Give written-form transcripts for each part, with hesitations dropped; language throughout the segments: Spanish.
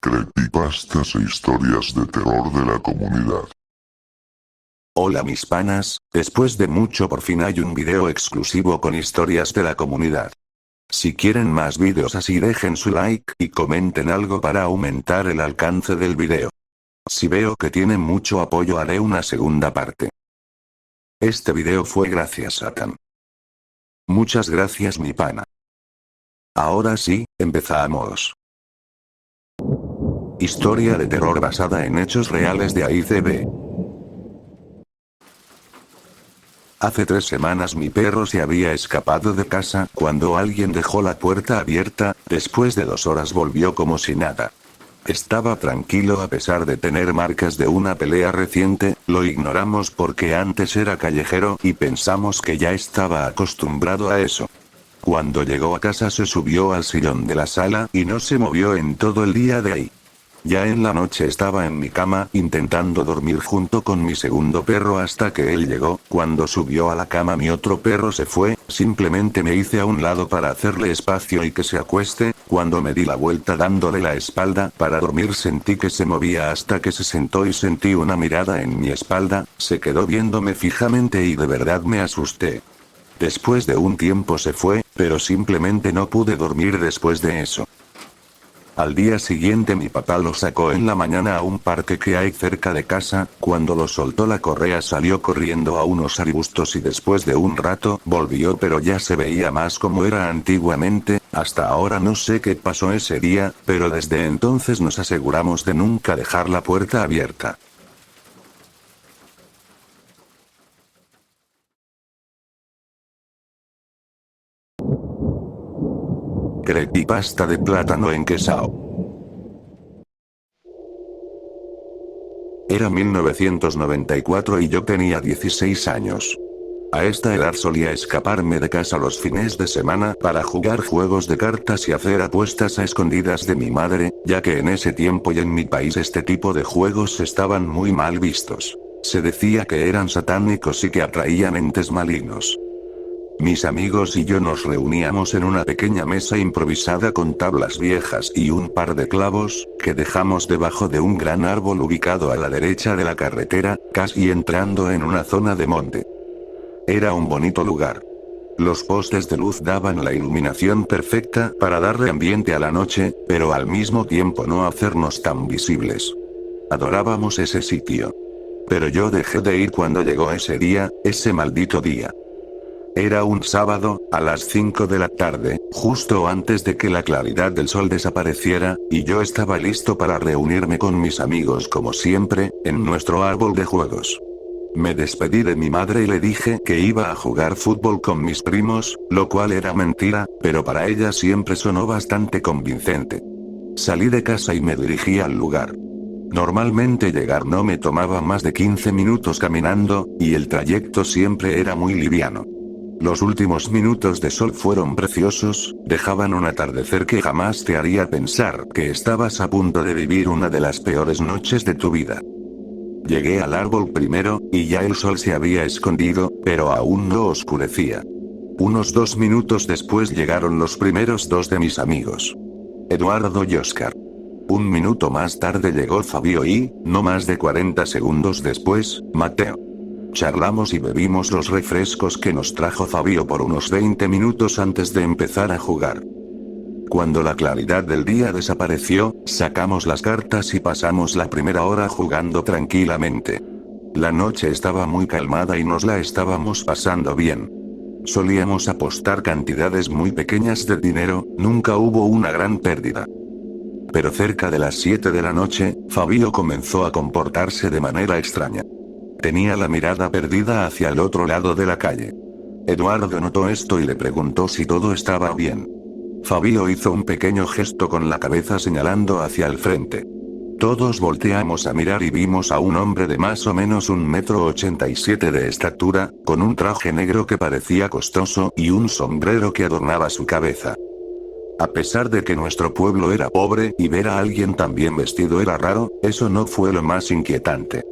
Creepypastas e historias de terror de la comunidad. Hola mis panas, después de mucho por fin hay un video exclusivo con historias de la comunidad. Si quieren más videos así dejen su like y comenten algo para aumentar el alcance del video. Si veo que tiene mucho apoyo haré una segunda parte. Este video fue gracias Satan. Muchas gracias mi pana. Ahora sí, empezamos. Historia de terror basada en hechos reales de AICB. Hace 3 semanas mi perro se había escapado de casa cuando alguien dejó la puerta abierta, después de 2 horas volvió como si nada. Estaba tranquilo a pesar de tener marcas de una pelea reciente, lo ignoramos porque antes era callejero y pensamos que ya estaba acostumbrado a eso. Cuando llegó a casa se subió al sillón de la sala y no se movió en todo el día de ahí. Ya en la noche estaba en mi cama intentando dormir junto con mi segundo perro hasta que él llegó. Cuando subió a la cama mi otro perro se fue, simplemente me hice a un lado para hacerle espacio y que se acueste. Cuando me di la vuelta dándole la espalda para dormir sentí que se movía hasta que se sentó y sentí una mirada en mi espalda, se quedó viéndome fijamente y de verdad me asusté. Después de un tiempo se fue, pero simplemente no pude dormir después de eso. Al día siguiente mi papá lo sacó en la mañana a un parque que hay cerca de casa, cuando lo soltó la correa salió corriendo a unos arbustos y después de un rato volvió pero ya se veía más como era antiguamente. Hasta ahora no sé qué pasó ese día, pero desde entonces nos aseguramos de nunca dejar la puerta abierta. Creepypasta de plátano enquesao. Era 1994 y yo tenía 16 años. A esta edad solía escaparme de casa los fines de semana para jugar juegos de cartas y hacer apuestas a escondidas de mi madre, ya que en ese tiempo y en mi país este tipo de juegos estaban muy mal vistos. Se decía que eran satánicos y que atraían entes malignos. Mis amigos y yo nos reuníamos en una pequeña mesa improvisada con tablas viejas y un par de clavos, que dejamos debajo de un gran árbol ubicado a la derecha de la carretera, casi entrando en una zona de monte. Era un bonito lugar. Los postes de luz daban la iluminación perfecta para darle ambiente a la noche, pero al mismo tiempo no hacernos tan visibles. Adorábamos ese sitio. Pero yo dejé de ir cuando llegó ese día, ese maldito día. Era un sábado, a las 5 de la tarde, justo antes de que la claridad del sol desapareciera, y yo estaba listo para reunirme con mis amigos como siempre, en nuestro árbol de juegos. Me despedí de mi madre y le dije que iba a jugar fútbol con mis primos, lo cual era mentira, pero para ella siempre sonó bastante convincente. Salí de casa y me dirigí al lugar. Normalmente llegar no me tomaba más de 15 minutos caminando, y el trayecto siempre era muy liviano. Los últimos minutos de sol fueron preciosos, dejaban un atardecer que jamás te haría pensar que estabas a punto de vivir una de las peores noches de tu vida. Llegué al árbol primero, y ya el sol se había escondido, pero aún no oscurecía. Unos 2 minutos después llegaron los primeros 2 de mis amigos. Eduardo y Oscar. 1 minuto más tarde llegó Fabio y, no más de 40 segundos después, Mateo. Charlamos y bebimos los refrescos que nos trajo Fabio por unos 20 minutos antes de empezar a jugar. Cuando la claridad del día desapareció, sacamos las cartas y pasamos la primera hora jugando tranquilamente. La noche estaba muy calmada y nos la estábamos pasando bien. Solíamos apostar cantidades muy pequeñas de dinero, nunca hubo una gran pérdida. Pero cerca de las 7 de la noche, Fabio comenzó a comportarse de manera extraña. Tenía la mirada perdida hacia el otro lado de la calle. Eduardo notó esto y le preguntó si todo estaba bien. Fabio hizo un pequeño gesto con la cabeza señalando hacia el frente. Todos volteamos a mirar y vimos a un hombre de más o menos 1,87 m de estatura, con un traje negro que parecía costoso y un sombrero que adornaba su cabeza. A pesar de que nuestro pueblo era pobre y ver a alguien tan bien vestido era raro, eso no fue lo más inquietante.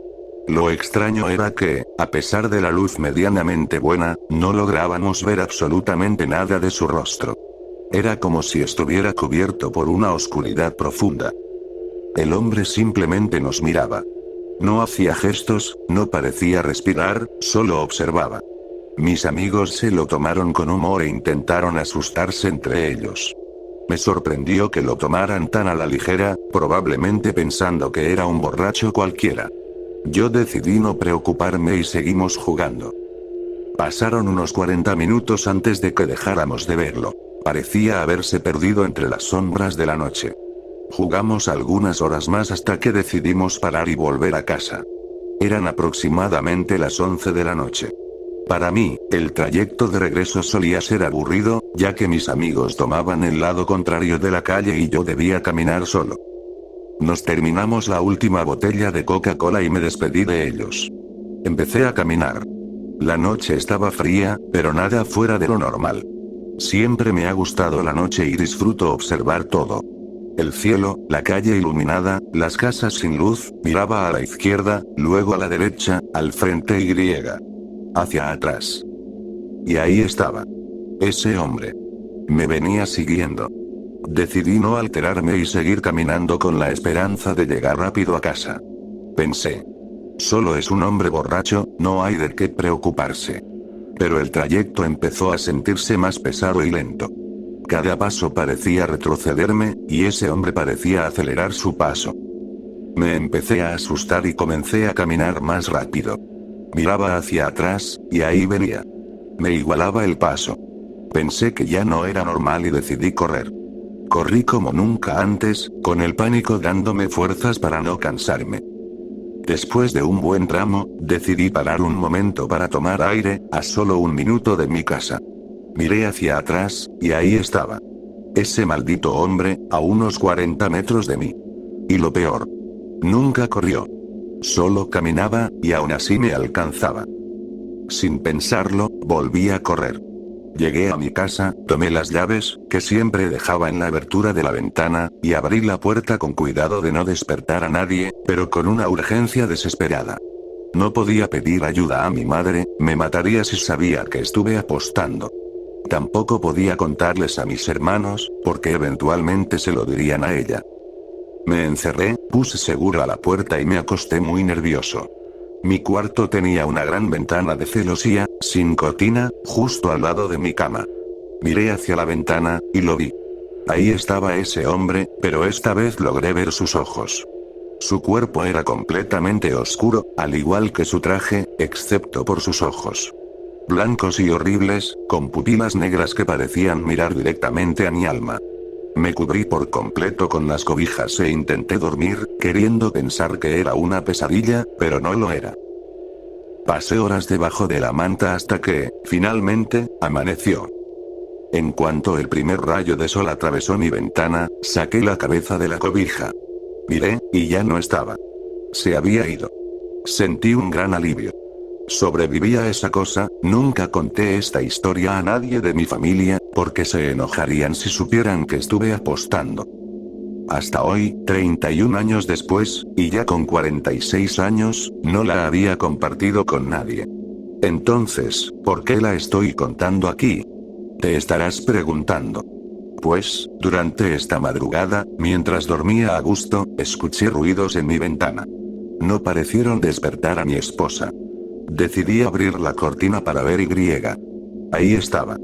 Lo extraño era que, a pesar de la luz medianamente buena, no lográbamos ver absolutamente nada de su rostro. Era como si estuviera cubierto por una oscuridad profunda. El hombre simplemente nos miraba. No hacía gestos, no parecía respirar, solo observaba. Mis amigos se lo tomaron con humor e intentaron asustarse entre ellos. Me sorprendió que lo tomaran tan a la ligera, probablemente pensando que era un borracho cualquiera. Yo decidí no preocuparme y seguimos jugando. Pasaron unos 40 minutos antes de que dejáramos de verlo. Parecía haberse perdido entre las sombras de la noche. Jugamos algunas horas más hasta que decidimos parar y volver a casa. Eran aproximadamente las 11 de la noche. Para mí, el trayecto de regreso solía ser aburrido, ya que mis amigos tomaban el lado contrario de la calle y yo debía caminar solo. Nos terminamos la última botella de Coca-Cola y me despedí de ellos. Empecé a caminar. La noche estaba fría, pero nada fuera de lo normal. Siempre me ha gustado la noche y disfruto observar todo. El cielo, la calle iluminada, las casas sin luz, miraba a la izquierda, luego a la derecha, al frente y hacia atrás. Y ahí estaba. Ese hombre. Me venía siguiendo. Decidí no alterarme y seguir caminando con la esperanza de llegar rápido a casa. Pensé. Solo es un hombre borracho, no hay de qué preocuparse. Pero el trayecto empezó a sentirse más pesado y lento. Cada paso parecía retrocederme, y ese hombre parecía acelerar su paso. Me empecé a asustar y comencé a caminar más rápido. Miraba hacia atrás, y ahí venía. Me igualaba el paso. Pensé que ya no era normal y decidí correr. Corrí como nunca antes, con el pánico dándome fuerzas para no cansarme. Después de un buen tramo, decidí parar un momento para tomar aire, a solo 1 minuto de mi casa. Miré hacia atrás, y ahí estaba. Ese maldito hombre, a unos 40 metros de mí. Y lo peor. Nunca corrió. Solo caminaba, y aún así me alcanzaba. Sin pensarlo, volví a correr. Llegué a mi casa, tomé las llaves, que siempre dejaba en la abertura de la ventana, y abrí la puerta con cuidado de no despertar a nadie, pero con una urgencia desesperada. No podía pedir ayuda a mi madre, me mataría si sabía que estuve apostando. Tampoco podía contarles a mis hermanos, porque eventualmente se lo dirían a ella. Me encerré, puse segura la puerta y me acosté muy nervioso. Mi cuarto tenía una gran ventana de celosía, sin cortina, justo al lado de mi cama. Miré hacia la ventana, y lo vi. Ahí estaba ese hombre, pero esta vez logré ver sus ojos. Su cuerpo era completamente oscuro, al igual que su traje, excepto por sus ojos. Blancos y horribles, con pupilas negras que parecían mirar directamente a mi alma. Me cubrí por completo con las cobijas e intenté dormir, queriendo pensar que era una pesadilla, pero no lo era. Pasé horas debajo de la manta hasta que, finalmente, amaneció. En cuanto el primer rayo de sol atravesó mi ventana, saqué la cabeza de la cobija. Miré, y ya no estaba. Se había ido. Sentí un gran alivio. Sobreviví a esa cosa, nunca conté esta historia a nadie de mi familia, porque se enojarían si supieran que estuve apostando. Hasta hoy, 31 años después, y ya con 46 años, no la había compartido con nadie. Entonces, ¿por qué la estoy contando aquí? Te estarás preguntando. Pues, durante esta madrugada, mientras dormía a gusto, escuché ruidos en mi ventana. No parecieron despertar a mi esposa. Decidí abrir la cortina para ver y. Ahí estaba.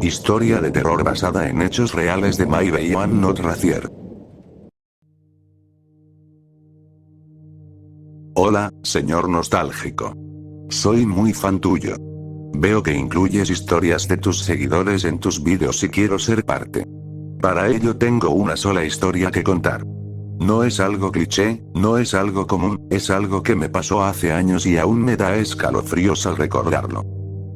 Historia de terror basada en hechos reales de Maybe y One Not Racier. Hola, señor nostálgico. Soy muy fan tuyo. Veo que incluyes historias de tus seguidores en tus vídeos y quiero ser parte. Para ello tengo una sola historia que contar. No es algo cliché, no es algo común, es algo que me pasó hace años y aún me da escalofríos al recordarlo.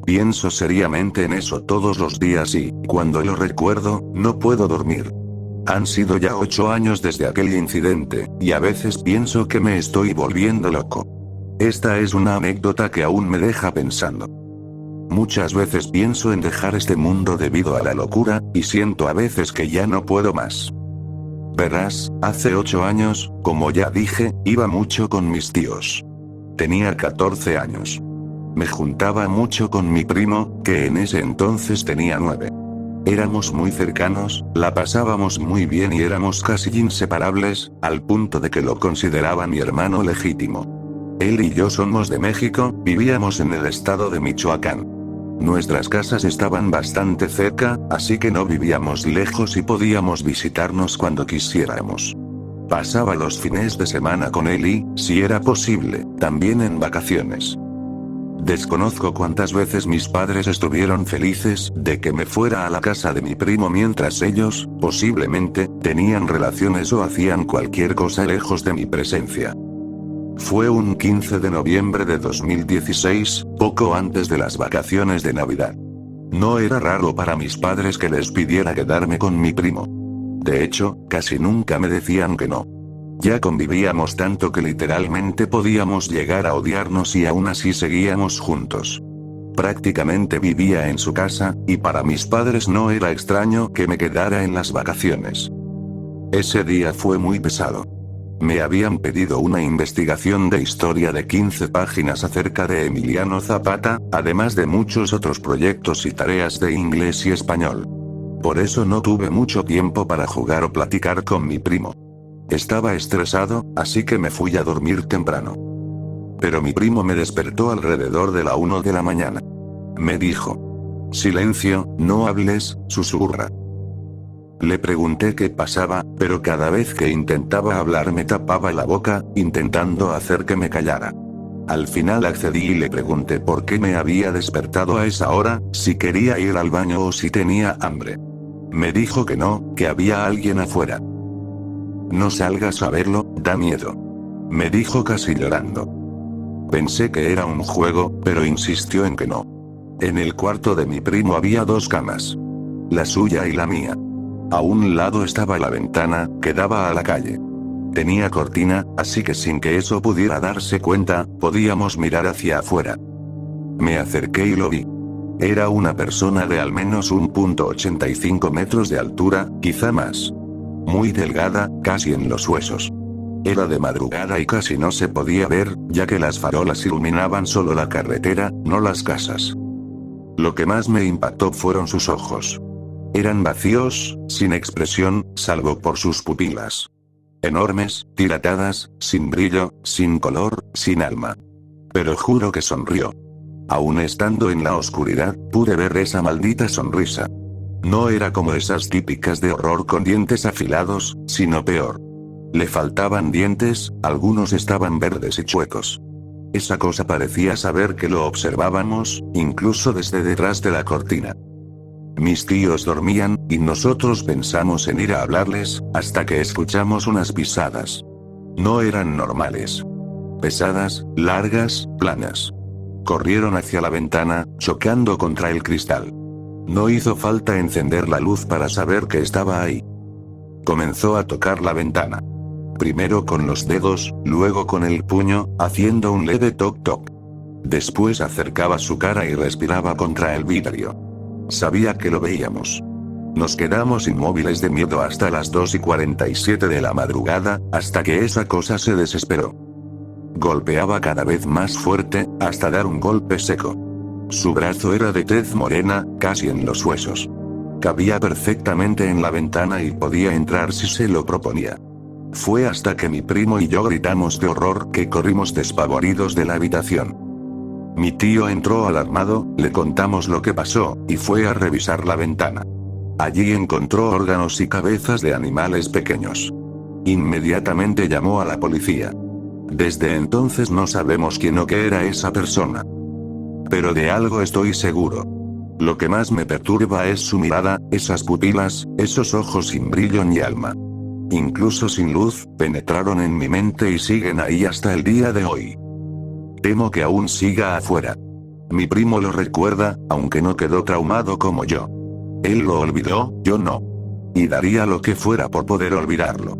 Pienso seriamente en eso todos los días y, cuando lo recuerdo, no puedo dormir. Han sido ya 8 años desde aquel incidente, y a veces pienso que me estoy volviendo loco. Esta es una anécdota que aún me deja pensando. Muchas veces pienso en dejar este mundo debido a la locura, y siento a veces que ya no puedo más. Verás, hace 8 años, como ya dije, iba mucho con mis tíos. Tenía 14 años. Me juntaba mucho con mi primo, que en ese entonces tenía 9. Éramos muy cercanos, la pasábamos muy bien y éramos casi inseparables, al punto de que lo consideraba mi hermano legítimo. Él y yo somos de México, vivíamos en el estado de Michoacán. Nuestras casas estaban bastante cerca, así que no vivíamos lejos y podíamos visitarnos cuando quisiéramos. Pasaba los fines de semana con él y, si era posible, también en vacaciones. Desconozco cuántas veces mis padres estuvieron felices de que me fuera a la casa de mi primo mientras ellos, posiblemente, tenían relaciones o hacían cualquier cosa lejos de mi presencia. Fue un 15 de noviembre de 2016, poco antes de las vacaciones de Navidad. No era raro para mis padres que les pidiera quedarme con mi primo. De hecho, casi nunca me decían que no. Ya convivíamos tanto que literalmente podíamos llegar a odiarnos y aún así seguíamos juntos. Prácticamente vivía en su casa, y para mis padres no era extraño que me quedara en las vacaciones. Ese día fue muy pesado. Me habían pedido una investigación de historia de 15 páginas acerca de Emiliano Zapata, además de muchos otros proyectos y tareas de inglés y español. Por eso no tuve mucho tiempo para jugar o platicar con mi primo. Estaba estresado, así que me fui a dormir temprano. Pero mi primo me despertó alrededor de la 1 de la mañana. Me dijo: "Silencio, no hables", susurra. Le pregunté qué pasaba, pero cada vez que intentaba hablar me tapaba la boca, intentando hacer que me callara. Al final accedí y le pregunté por qué me había despertado a esa hora, si quería ir al baño o si tenía hambre. Me dijo que no, que había alguien afuera. "No salgas a verlo, da miedo", me dijo casi llorando. Pensé que era un juego, pero insistió en que no. En el cuarto de mi primo había 2 camas. La suya y la mía. A un lado estaba la ventana, que daba a la calle. Tenía cortina, así que sin que eso pudiera darse cuenta, podíamos mirar hacia afuera. Me acerqué y lo vi. Era una persona de al menos 1,85 metros de altura, quizá más. Muy delgada, casi en los huesos. Era de madrugada y casi no se podía ver, ya que las farolas iluminaban solo la carretera, no las casas. Lo que más me impactó fueron sus ojos. Eran vacíos, sin expresión, salvo por sus pupilas. Enormes, dilatadas, sin brillo, sin color, sin alma. Pero juro que sonrió. Aún estando en la oscuridad, pude ver esa maldita sonrisa. No era como esas típicas de horror con dientes afilados, sino peor. Le faltaban dientes, algunos estaban verdes y chuecos. Esa cosa parecía saber que lo observábamos, incluso desde detrás de la cortina. Mis tíos dormían, y nosotros pensamos en ir a hablarles, hasta que escuchamos unas pisadas. No eran normales. Pesadas, largas, planas. Corrieron hacia la ventana, chocando contra el cristal. No hizo falta encender la luz para saber que estaba ahí. Comenzó a tocar la ventana. Primero con los dedos, luego con el puño, haciendo un leve toc-toc. Después acercaba su cara y respiraba contra el vidrio. Sabía que lo veíamos. Nos quedamos inmóviles de miedo hasta las 2:47 de la madrugada, hasta que esa cosa se desesperó. Golpeaba cada vez más fuerte, hasta dar un golpe seco. Su brazo era de tez morena, casi en los huesos. Cabía perfectamente en la ventana y podía entrar si se lo proponía. Fue hasta que mi primo y yo gritamos de horror que corrimos despavoridos de la habitación. Mi tío entró alarmado, le contamos lo que pasó, y fue a revisar la ventana. Allí encontró órganos y cabezas de animales pequeños. Inmediatamente llamó a la policía. Desde entonces no sabemos quién o qué era esa persona. Pero de algo estoy seguro. Lo que más me perturba es su mirada, esas pupilas, esos ojos sin brillo ni alma. Incluso sin luz, penetraron en mi mente y siguen ahí hasta el día de hoy. Temo que aún siga afuera. Mi primo lo recuerda, aunque no quedó traumado como yo. Él lo olvidó, yo no. Y daría lo que fuera por poder olvidarlo.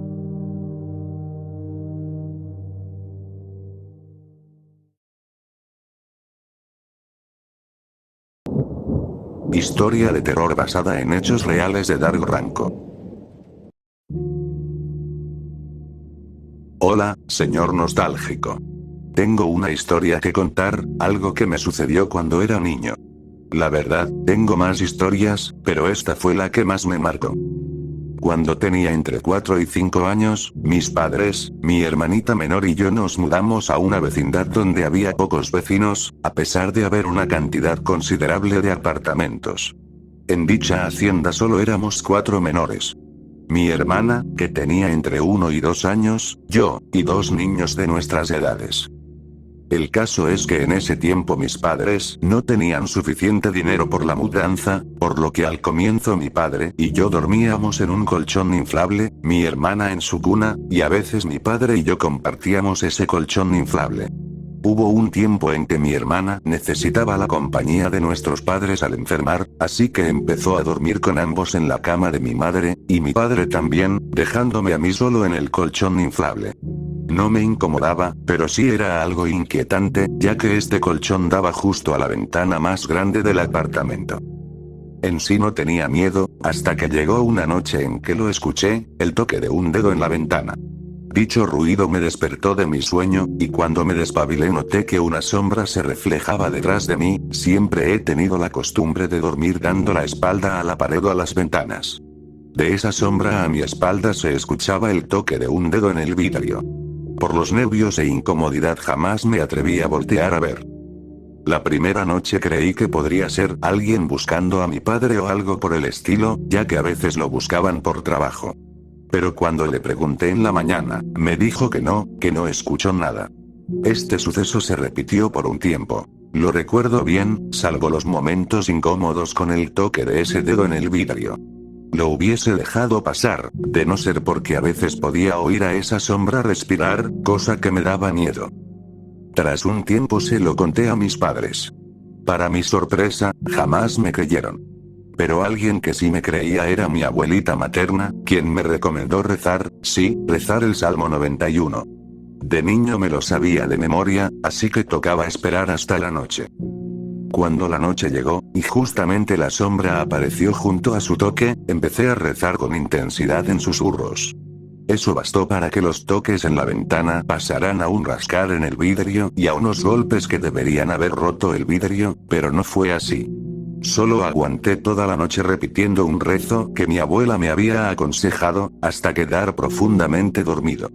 Historia de terror basada en hechos reales de Dark Ranco. Hola, señor nostálgico. tengo una historia que contar, algo que me sucedió cuando era niño. La verdad, tengo más historias, pero esta fue la que más me marcó. Cuando tenía entre 4 y 5 años, mis padres, mi hermanita menor y yo nos mudamos a una vecindad donde había pocos vecinos, a pesar de haber una cantidad considerable de apartamentos. En dicha hacienda solo éramos 4 menores. Mi hermana, que tenía entre 1 y 2 años, yo, y 2 niños de nuestras edades. El caso es que en ese tiempo mis padres no tenían suficiente dinero por la mudanza, por lo que al comienzo mi padre y yo dormíamos en un colchón inflable, mi hermana en su cuna, y a veces mi padre y yo compartíamos ese colchón inflable. Hubo un tiempo en que mi hermana necesitaba la compañía de nuestros padres al enfermar, así que empezó a dormir con ambos en la cama de mi madre, y mi padre también, dejándome a mí solo en el colchón inflable. No me incomodaba, pero sí era algo inquietante, ya que este colchón daba justo a la ventana más grande del apartamento. En sí no tenía miedo, hasta que llegó una noche en que lo escuché, el toque de un dedo en la ventana. Dicho ruido me despertó de mi sueño, y cuando me despabilé noté que una sombra se reflejaba detrás de mí. Siempre he tenido la costumbre de dormir dando la espalda a la pared o a las ventanas. De esa sombra a mi espalda se escuchaba el toque de un dedo en el vidrio. Por los nervios e incomodidad jamás me atreví a voltear a ver. La primera noche creí que podría ser alguien buscando a mi padre o algo por el estilo, ya que a veces lo buscaban por trabajo. Pero cuando le pregunté en la mañana, me dijo que no escuchó nada. Este suceso se repitió por un tiempo. Lo recuerdo bien, salvo los momentos incómodos con el toque de ese dedo en el vidrio. Lo hubiese dejado pasar, de no ser porque a veces podía oír a esa sombra respirar, cosa que me daba miedo. Tras un tiempo se lo conté a mis padres. Para mi sorpresa, jamás me creyeron. Pero alguien que sí me creía era mi abuelita materna, quien me recomendó rezar el Salmo 91. De niño me lo sabía de memoria, así que tocaba esperar hasta la noche. Cuando la noche llegó, y justamente la sombra apareció junto a su toque, empecé a rezar con intensidad en susurros. Eso bastó para que los toques en la ventana pasaran a un rascar en el vidrio y a unos golpes que deberían haber roto el vidrio, pero no fue así. Solo aguanté toda la noche repitiendo un rezo que mi abuela me había aconsejado, hasta quedar profundamente dormido.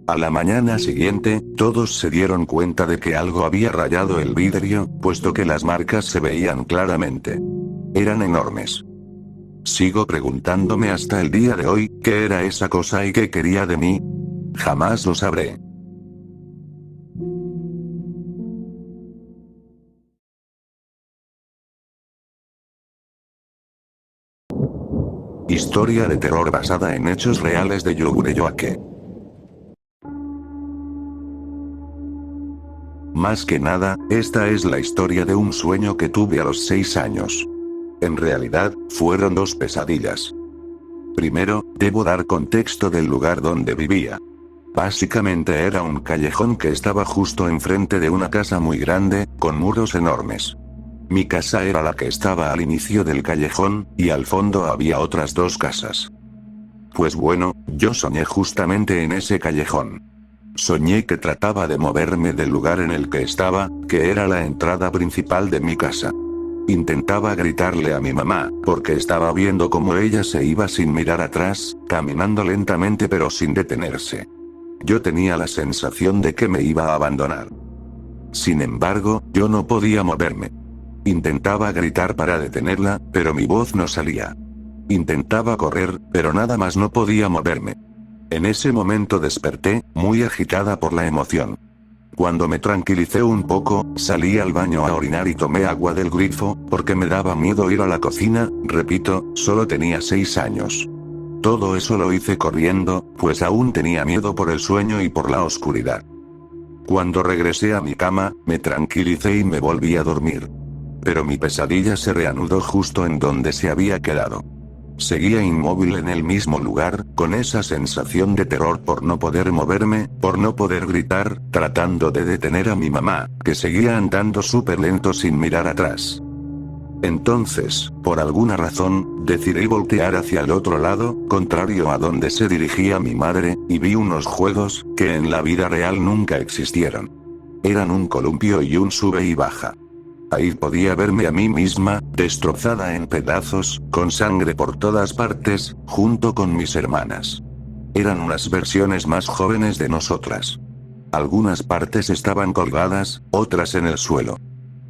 A la mañana siguiente, todos se dieron cuenta de que algo había rayado el vidrio, puesto que las marcas se veían claramente. Eran enormes. Sigo preguntándome hasta el día de hoy, ¿qué era esa cosa y qué quería de mí? Jamás lo sabré. Historia de terror basada en hechos reales de Yogure Yoake. Más que nada, esta es la historia de un sueño que tuve a los 6 años. En realidad, fueron 2 pesadillas. Primero, debo dar contexto del lugar donde vivía. Básicamente era un callejón que estaba justo enfrente de una casa muy grande, con muros enormes. Mi casa era la que estaba al inicio del callejón, y al fondo había otras 2 casas. Pues bueno, yo soñé justamente en ese callejón. Soñé que trataba de moverme del lugar en el que estaba, que era la entrada principal de mi casa. Intentaba gritarle a mi mamá, porque estaba viendo cómo ella se iba sin mirar atrás, caminando lentamente pero sin detenerse. Yo tenía la sensación de que me iba a abandonar. Sin embargo, yo no podía moverme. Intentaba gritar para detenerla, pero mi voz no salía. Intentaba correr, pero nada más no podía moverme. En ese momento desperté, muy agitada por la emoción. Cuando me tranquilicé un poco, salí al baño a orinar y tomé agua del grifo, porque me daba miedo ir a la cocina. Repito, solo tenía 6 años. Todo eso lo hice corriendo, pues aún tenía miedo por el sueño y por la oscuridad. Cuando regresé a mi cama, me tranquilicé y me volví a dormir. Pero mi pesadilla se reanudó justo en donde se había quedado. Seguía inmóvil en el mismo lugar, con esa sensación de terror por no poder moverme, por no poder gritar, tratando de detener a mi mamá, que seguía andando súper lento sin mirar atrás. Entonces, por alguna razón, decidí voltear hacia el otro lado, contrario a donde se dirigía mi madre, y vi unos juegos, que en la vida real nunca existieron. Eran un columpio y un sube y baja. Ahí podía verme a mí misma, destrozada en pedazos, con sangre por todas partes, junto con mis hermanas. Eran unas versiones más jóvenes de nosotras. Algunas partes estaban colgadas, otras en el suelo.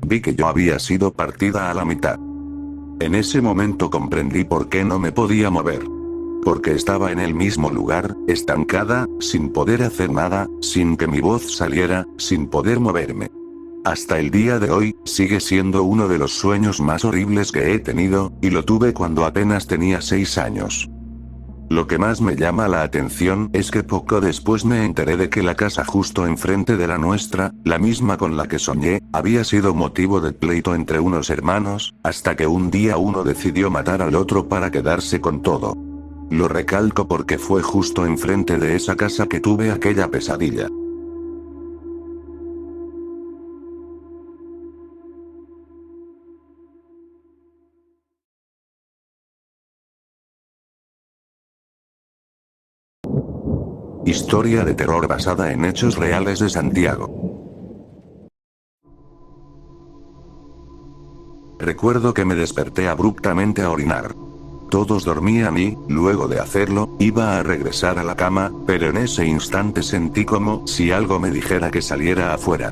Vi que yo había sido partida a la mitad. En ese momento comprendí por qué no me podía mover. Porque estaba en el mismo lugar, estancada, sin poder hacer nada, sin que mi voz saliera, sin poder moverme. Hasta el día de hoy, sigue siendo uno de los sueños más horribles que he tenido, y lo tuve cuando apenas tenía 6 años. Lo que más me llama la atención es que poco después me enteré de que la casa justo enfrente de la nuestra, la misma con la que soñé, había sido motivo de pleito entre unos hermanos, hasta que un día uno decidió matar al otro para quedarse con todo. Lo recalco porque fue justo enfrente de esa casa que tuve aquella pesadilla. Historia de terror basada en hechos reales de Santiago. Recuerdo que me desperté abruptamente a orinar. Todos dormían y, luego de hacerlo, iba a regresar a la cama, pero en ese instante sentí como si algo me dijera que saliera afuera.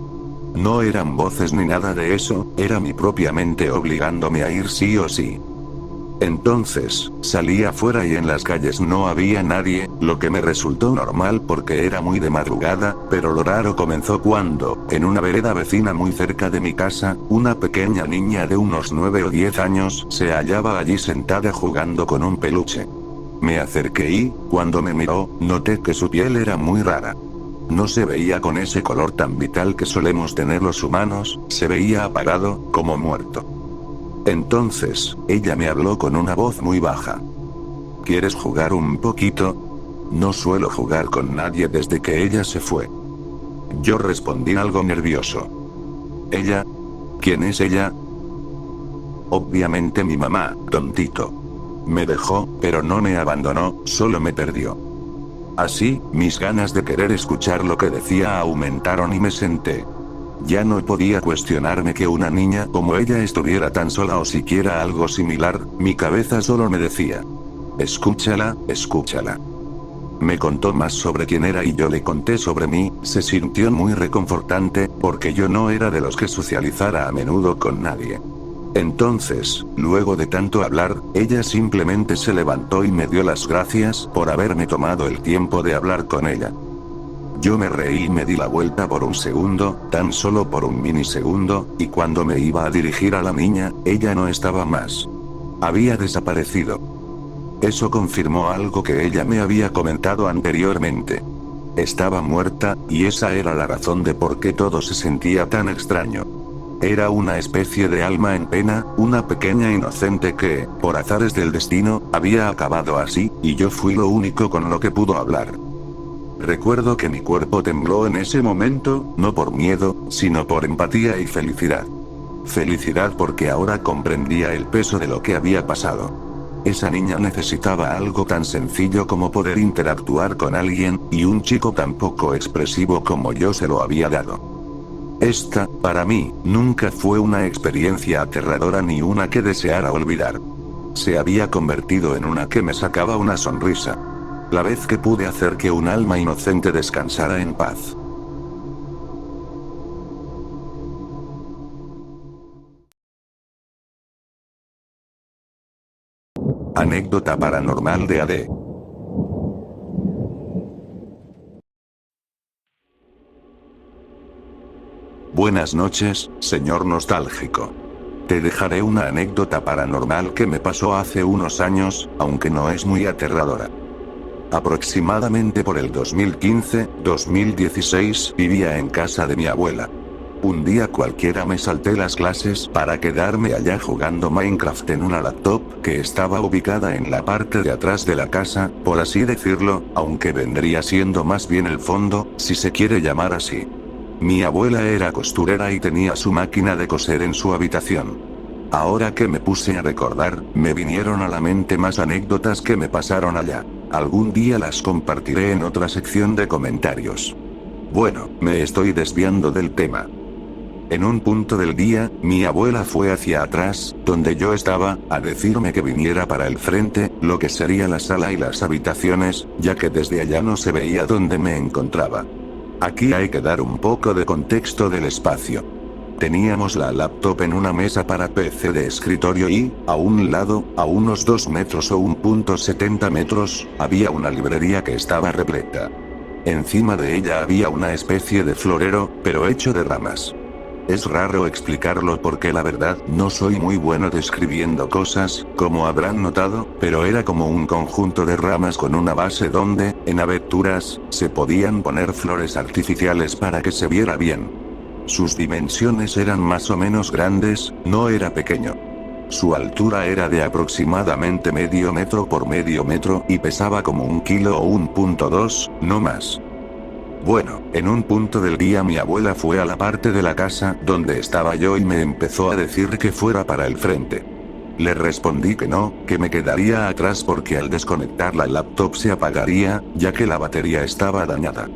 No eran voces ni nada de eso, era mi propia mente obligándome a ir sí o sí. Entonces, salí afuera y en las calles no había nadie, lo que me resultó normal porque era muy de madrugada, pero lo raro comenzó cuando, en una vereda vecina muy cerca de mi casa, una pequeña niña de unos 9 o 10 años se hallaba allí sentada jugando con un peluche. Me acerqué y, cuando me miró, noté que su piel era muy rara. No se veía con ese color tan vital que solemos tener los humanos, se veía apagado, como muerto. Entonces, ella me habló con una voz muy baja. ¿Quieres jugar un poquito? No suelo jugar con nadie desde que ella se fue. Yo respondí algo nervioso. ¿Ella? ¿Quién es ella? Obviamente mi mamá, tontito. Me dejó, pero no me abandonó, solo me perdió. Así, mis ganas de querer escuchar lo que decía aumentaron y me senté. Ya no podía cuestionarme que una niña como ella estuviera tan sola o siquiera algo similar, mi cabeza solo me decía. Escúchala, escúchala. Me contó más sobre quién era y yo le conté sobre mí, se sintió muy reconfortante, porque yo no era de los que socializara a menudo con nadie. Entonces, luego de tanto hablar, ella simplemente se levantó y me dio las gracias por haberme tomado el tiempo de hablar con ella. Yo me reí y me di la vuelta por un segundo, tan solo por un minisegundo, y cuando me iba a dirigir a la niña, ella no estaba más. Había desaparecido. Eso confirmó algo que ella me había comentado anteriormente. Estaba muerta, y esa era la razón de por qué todo se sentía tan extraño. Era una especie de alma en pena, una pequeña inocente que, por azares del destino, había acabado así, y yo fui lo único con lo que pudo hablar. Recuerdo que mi cuerpo tembló en ese momento, no por miedo, sino por empatía y felicidad. Felicidad porque ahora comprendía el peso de lo que había pasado. Esa niña necesitaba algo tan sencillo como poder interactuar con alguien, y un chico tan poco expresivo como yo se lo había dado. Esta, para mí, nunca fue una experiencia aterradora ni una que deseara olvidar. Se había convertido en una que me sacaba una sonrisa. La vez que pude hacer que un alma inocente descansara en paz. Anécdota paranormal de AD. Buenas noches, señor nostálgico. Te dejaré una anécdota paranormal que me pasó hace unos años, aunque no es muy aterradora. Aproximadamente por el 2015-2016 vivía en casa de mi abuela. Un día cualquiera me salté las clases para quedarme allá jugando Minecraft en una laptop que estaba ubicada en la parte de atrás de la casa, por así decirlo, aunque vendría siendo más bien el fondo, si se quiere llamar así. Mi abuela era costurera y tenía su máquina de coser en su habitación. Ahora que me puse a recordar, me vinieron a la mente más anécdotas que me pasaron allá. Algún día las compartiré en otra sección de comentarios. Bueno, me estoy desviando del tema. En un punto del día, mi abuela fue hacia atrás, donde yo estaba, a decirme que viniera para el frente, lo que sería la sala y las habitaciones, ya que desde allá no se veía dónde me encontraba. Aquí hay que dar un poco de contexto del espacio. Teníamos la laptop en una mesa para PC de escritorio y, a un lado, a unos 2 metros o 1,70 metros, había una librería que estaba repleta. Encima de ella había una especie de florero, pero hecho de ramas. Es raro explicarlo porque la verdad no soy muy bueno describiendo cosas, como habrán notado, pero era como un conjunto de ramas con una base donde, en aberturas, se podían poner flores artificiales para que se viera bien. Sus dimensiones eran más o menos grandes, no era pequeño. Su altura era de aproximadamente medio metro por medio metro y pesaba como 1 kilo o 1,2, no más. Bueno, en un punto del día mi abuela fue a la parte de la casa donde estaba yo y me empezó a decir que fuera para el frente. Le respondí que no, que me quedaría atrás porque al desconectar la laptop se apagaría, ya que la batería estaba dañada.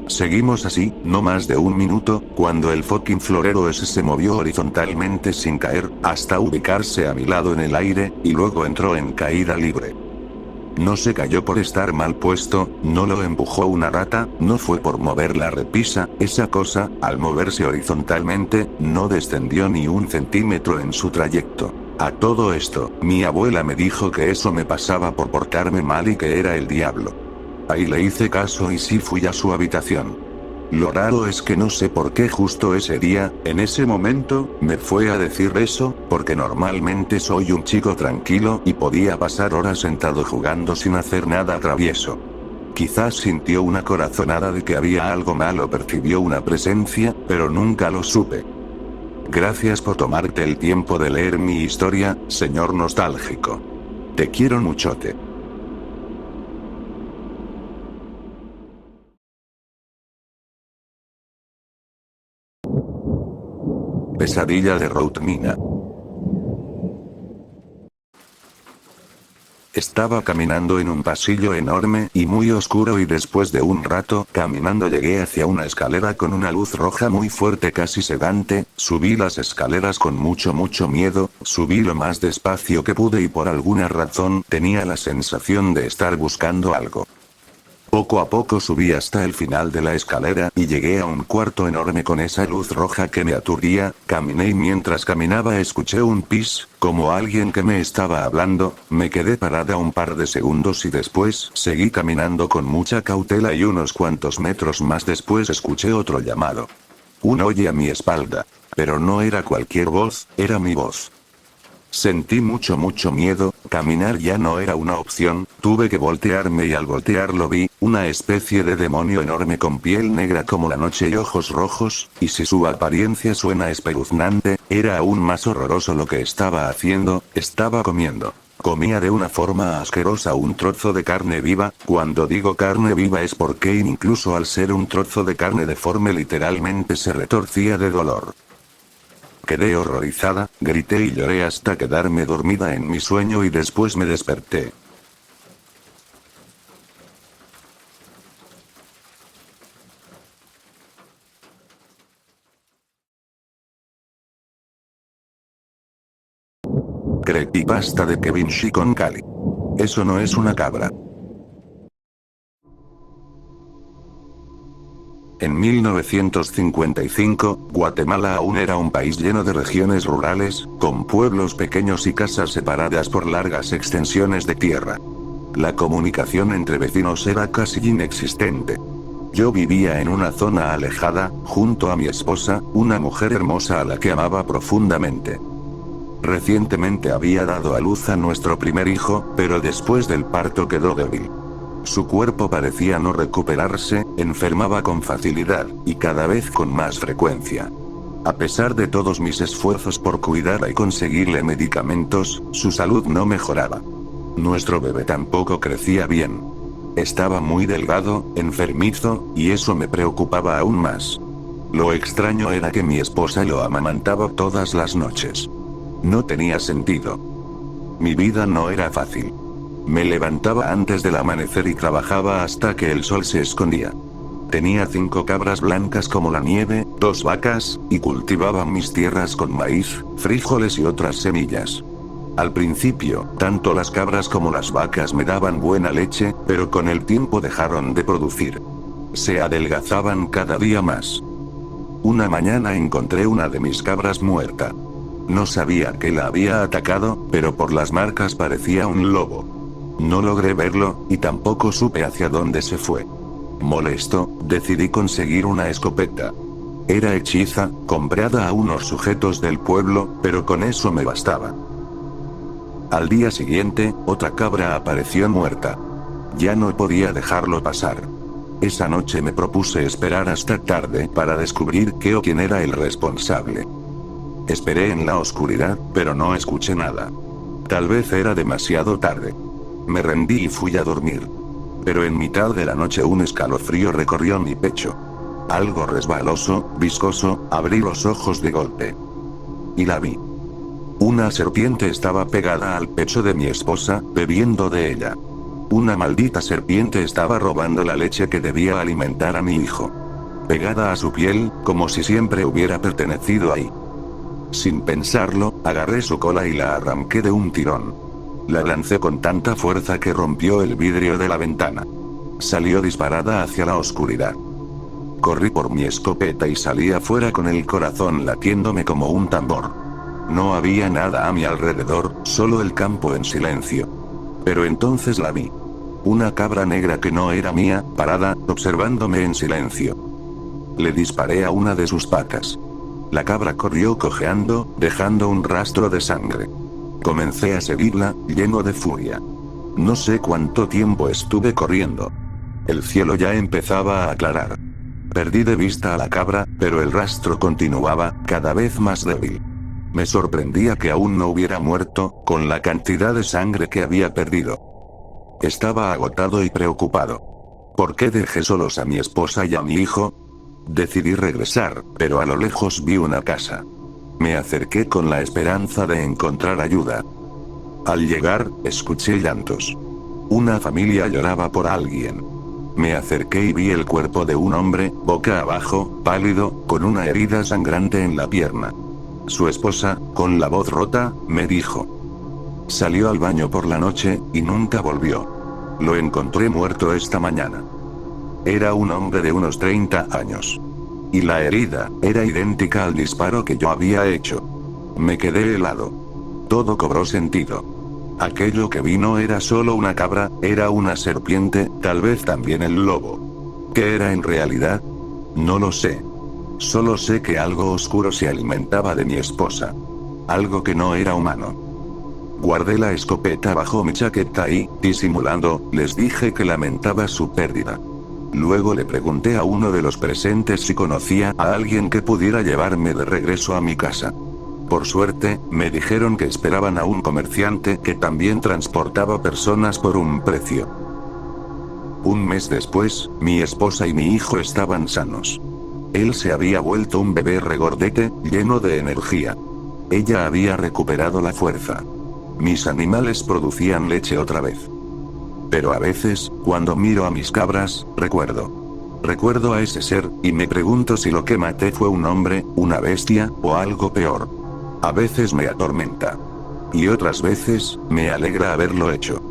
Seguimos así, no más de 1 minuto, cuando el fucking florero ese se movió horizontalmente sin caer, hasta ubicarse a mi lado en el aire, y luego entró en caída libre. No se cayó por estar mal puesto, no lo empujó una rata, no fue por mover la repisa, esa cosa, al moverse horizontalmente, no descendió ni 1 centímetro en su trayecto. A todo esto, mi abuela me dijo que eso me pasaba por portarme mal y que era el diablo. Ahí le hice caso y sí fui a su habitación. Lo raro es que no sé por qué justo ese día, en ese momento, me fue a decir eso, porque normalmente soy un chico tranquilo y podía pasar horas sentado jugando sin hacer nada travieso. Quizás sintió una corazonada de que había algo mal o percibió una presencia, pero nunca lo supe. Gracias por tomarte el tiempo de leer mi historia, señor nostálgico. Te quiero muchote. Pesadilla de Routmina. Estaba caminando en un pasillo enorme y muy oscuro y después de un rato caminando llegué hacia una escalera con una luz roja muy fuerte casi sedante, subí las escaleras con mucho miedo, subí lo más despacio que pude y por alguna razón tenía la sensación de estar buscando algo. Poco a poco subí hasta el final de la escalera y llegué a un cuarto enorme con esa luz roja que me aturdía, caminé y mientras caminaba escuché un pis, como alguien que me estaba hablando, me quedé parada un par de segundos y después seguí caminando con mucha cautela y unos cuantos metros más después escuché otro llamado. Un oye a mi espalda. Pero no era cualquier voz, era mi voz. Sentí mucho miedo, caminar ya no era una opción, tuve que voltearme y al voltearlo vi, una especie de demonio enorme con piel negra como la noche y ojos rojos, y si su apariencia suena espeluznante, era aún más horroroso lo que estaba haciendo, estaba comiendo. Comía de una forma asquerosa un trozo de carne viva, cuando digo carne viva es porque incluso al ser un trozo de carne deforme literalmente se retorcía de dolor. Quedé horrorizada, grité y lloré hasta quedarme dormida en mi sueño y después me desperté. Creepypasta de Kevin Shikon Kali. Eso no es una cabra. En 1955, Guatemala aún era un país lleno de regiones rurales, con pueblos pequeños y casas separadas por largas extensiones de tierra. La comunicación entre vecinos era casi inexistente. Yo vivía en una zona alejada, junto a mi esposa, una mujer hermosa a la que amaba profundamente. Recientemente había dado a luz a nuestro primer hijo, pero después del parto quedó débil. Su cuerpo parecía no recuperarse, enfermaba con facilidad, y cada vez con más frecuencia. A pesar de todos mis esfuerzos por cuidarla y conseguirle medicamentos, su salud no mejoraba. Nuestro bebé tampoco crecía bien. Estaba muy delgado, enfermizo, y eso me preocupaba aún más. Lo extraño era que mi esposa lo amamantaba todas las noches. No tenía sentido. Mi vida no era fácil. Me levantaba antes del amanecer y trabajaba hasta que el sol se escondía. Tenía 5 cabras blancas como la nieve, 2 vacas, y cultivaba mis tierras con maíz, frijoles y otras semillas. Al principio, tanto las cabras como las vacas me daban buena leche, pero con el tiempo dejaron de producir. Se adelgazaban cada día más. Una mañana encontré una de mis cabras muerta. No sabía que la había atacado, pero por las marcas parecía un lobo. No logré verlo, y tampoco supe hacia dónde se fue. Molesto, decidí conseguir una escopeta. Era hechiza, comprada a unos sujetos del pueblo, pero con eso me bastaba. Al día siguiente, otra cabra apareció muerta. Ya no podía dejarlo pasar. Esa noche me propuse esperar hasta tarde para descubrir qué o quién era el responsable. Esperé en la oscuridad, pero no escuché nada. Tal vez era demasiado tarde. Me rendí y fui a dormir. Pero en mitad de la noche un escalofrío recorrió mi pecho. Algo resbaloso, viscoso, abrí los ojos de golpe. Y la vi. Una serpiente estaba pegada al pecho de mi esposa, bebiendo de ella. Una maldita serpiente estaba robando la leche que debía alimentar a mi hijo. Pegada a su piel, como si siempre hubiera pertenecido ahí. Sin pensarlo, agarré su cola y la arranqué de un tirón. La lancé con tanta fuerza que rompió el vidrio de la ventana. Salió disparada hacia la oscuridad. Corrí por mi escopeta y salí afuera con el corazón latiéndome como un tambor. No había nada a mi alrededor, solo el campo en silencio. Pero entonces la vi. Una cabra negra que no era mía, parada, observándome en silencio. Le disparé a una de sus patas. La cabra corrió cojeando, dejando un rastro de sangre. Comencé a seguirla, lleno de furia. No sé cuánto tiempo estuve corriendo. El cielo ya empezaba a aclarar. Perdí de vista a la cabra, pero el rastro continuaba, cada vez más débil. Me sorprendía que aún no hubiera muerto, con la cantidad de sangre que había perdido. Estaba agotado y preocupado. ¿Por qué dejé solos a mi esposa y a mi hijo? Decidí regresar, pero a lo lejos vi una casa. Me acerqué con la esperanza de encontrar ayuda. Al llegar, escuché llantos. Una familia lloraba por alguien. Me acerqué y vi el cuerpo de un hombre, boca abajo, pálido, con una herida sangrante en la pierna. Su esposa, con la voz rota, me dijo. Salió al baño por la noche, y nunca volvió. Lo encontré muerto esta mañana. Era un hombre de unos 30 años. Y la herida, era idéntica al disparo que yo había hecho. Me quedé helado. Todo cobró sentido. Aquello que vi no era solo una cabra, era una serpiente, tal vez también el lobo. ¿Qué era en realidad? No lo sé. Solo sé que algo oscuro se alimentaba de mi esposa. Algo que no era humano. Guardé la escopeta bajo mi chaqueta y, disimulando, les dije que lamentaba su pérdida. Luego le pregunté a uno de los presentes si conocía a alguien que pudiera llevarme de regreso a mi casa. Por suerte, me dijeron que esperaban a un comerciante que también transportaba personas por un precio. Un mes después, mi esposa y mi hijo estaban sanos. Él se había vuelto un bebé regordete, lleno de energía. Ella había recuperado la fuerza. Mis animales producían leche otra vez. Pero a veces, cuando miro a mis cabras, recuerdo a ese ser, y me pregunto si lo que maté fue un hombre, una bestia, o algo peor. A veces me atormenta. Y otras veces, me alegra haberlo hecho.